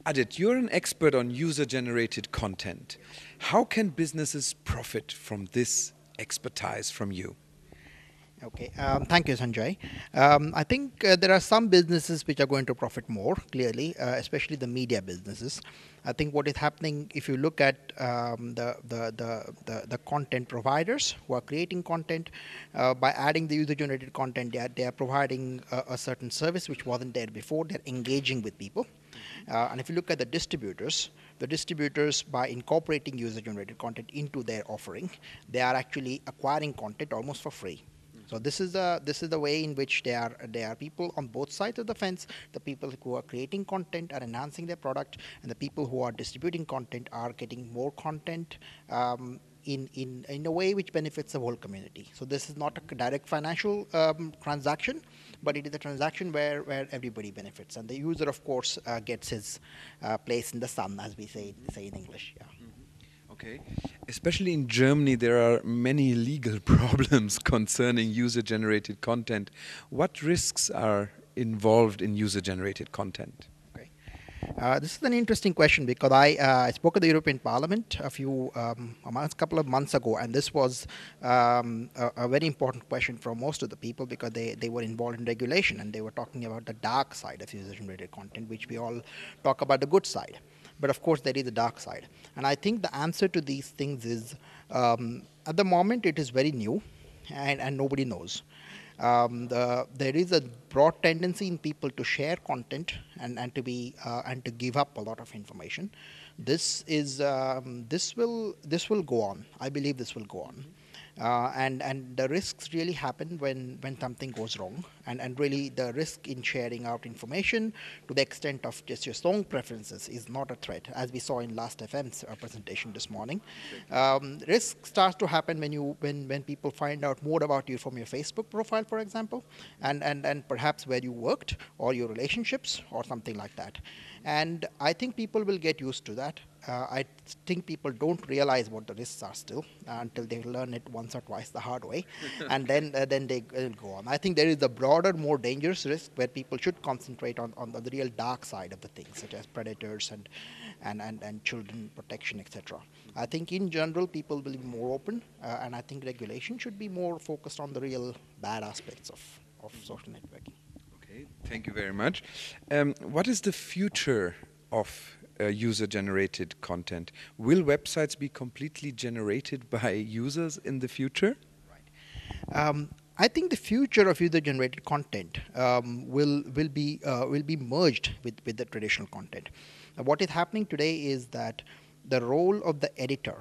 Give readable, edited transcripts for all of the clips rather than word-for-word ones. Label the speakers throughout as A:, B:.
A: Ajit, you're an expert on user-generated content. How can businesses profit from this expertise from you?
B: Okay, thank you, Sanjay. I think there are some businesses which are going to profit more, clearly, especially the media businesses. I think what is happening, if you look at the content providers who are creating content, by adding the user-generated content, they are providing a certain service which wasn't there before. They're engaging with people. And if you look at the distributors, by incorporating user-generated content into their offering, they are actually acquiring content almost for free. So this is the way in which there are people on both sides of the fence. The people who are creating content are enhancing their product, and the people who are distributing content are getting more content in a way which benefits the whole community. So this is not a direct financial transaction, but it is a transaction where everybody benefits, and the user, of course, gets his place in the sun, as we say in English. Yeah.
A: Okay. Especially in Germany, there are many legal problems concerning user-generated content. What risks are involved in user-generated content?
B: Okay. This is an interesting question because I spoke at the European Parliament a couple of months ago, and this was a very important question for most of the people because they were involved in regulation, and they were talking about the dark side of user-generated content, which we all talk about the good side. But of course, there is a dark side. And I think the answer to these things is, at the moment, it is very new, and nobody knows. There is a broad tendency in people to share content and to give up a lot of information. This will go on. I believe this will go on. And the risks really happen when something goes wrong, and really the risk in sharing out information to the extent of just your strong preferences is not a threat, as we saw in last FM's presentation this morning. Risk starts to happen when people find out more about you from your Facebook profile, for example, and perhaps where you worked or your relationships or something like that. And I think people will get used to that. I think people don't realize what the risks are still until they learn it once or twice the hard way, and then they go on. I think there is a broader, more dangerous risk where people should concentrate on the real dark side of the things, such as predators and children protection, etc. I think in general people will be more open, and I think regulation should be more focused on the real bad aspects of social networking.
A: Okay, thank you very much. What is the future of user-generated content? Will websites be completely generated by users in the future?
B: I think the future of user-generated content will be merged with the traditional content. What is happening today is that the role of the editor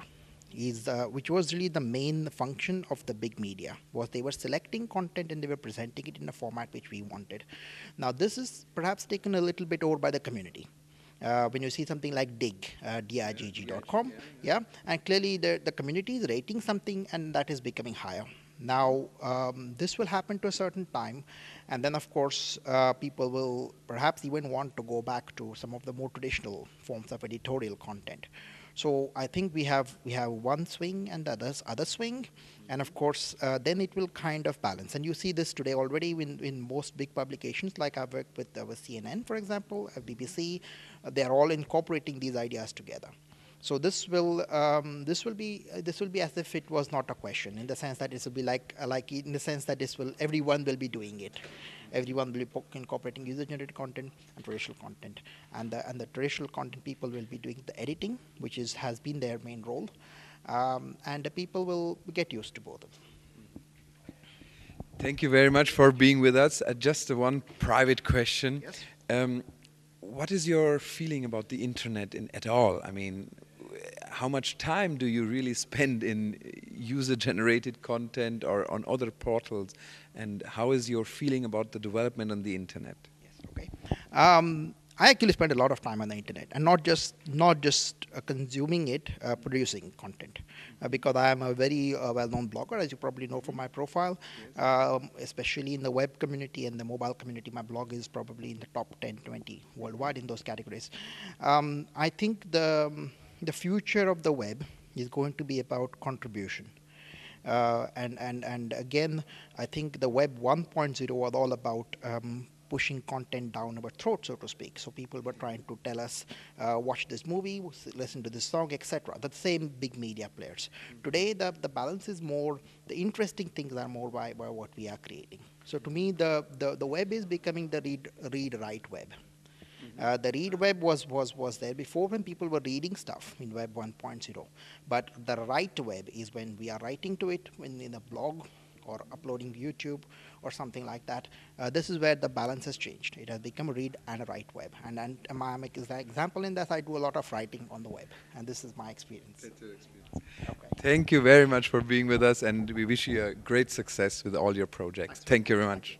B: is, which was really the main function of the big media, was they were selecting content and they were presenting it in a format which we wanted. Now this is perhaps taken a little bit over by the community. When you see something like digg.com, yeah, and clearly the community is rating something, and that is becoming higher. Now, this will happen to a certain time, and then of course people will perhaps even want to go back to some of the more traditional forms of editorial content. So I think we have one swing and the other swing, and of course then it will kind of balance. And you see this today already in most big publications, like I've worked with CNN, for example, BBC. They are all incorporating these ideas together. So this will be as if it was not a question, in the sense that this will be like in the sense that everyone will be doing it. Everyone will be incorporating user-generated content and traditional content, and the traditional content people will be doing the editing, which has been their main role, and the people will get used to both of them.
A: Thank you very much for being with us. Just one private question.
B: Yes.
A: What is your feeling about the internet at all? I mean, how much time do you really spend in user-generated content or on other portals? And how is your feeling about the development on the internet?
B: Yes. Okay. I actually spend a lot of time on the internet, and not just consuming it, producing content, because I am a very well-known blogger, as you probably know from my profile. Yes. Especially in the web community and the mobile community, my blog is probably in the top 10, 20 worldwide in those categories. I think the future of the web is going to be about contribution. And again, I think the Web 1.0 was all about pushing content down our throat, so to speak. So people were trying to tell us, watch this movie, listen to this song, etc. The same big media players. Today, the balance is more, the interesting things are more by what we are creating. So to me, the web is becoming the read-write web. The read web was there before when people were reading stuff in Web 1.0. But the write web is when we are writing to it in a blog or uploading YouTube or something like that. This is where the balance has changed. It has become a read and a write web. And I'm an example in that I do a lot of writing on the web. And this is my experience.
A: That's your experience.
B: Okay.
A: Thank you very much for being with us, and we wish you a great success with all your projects. Thank you very much.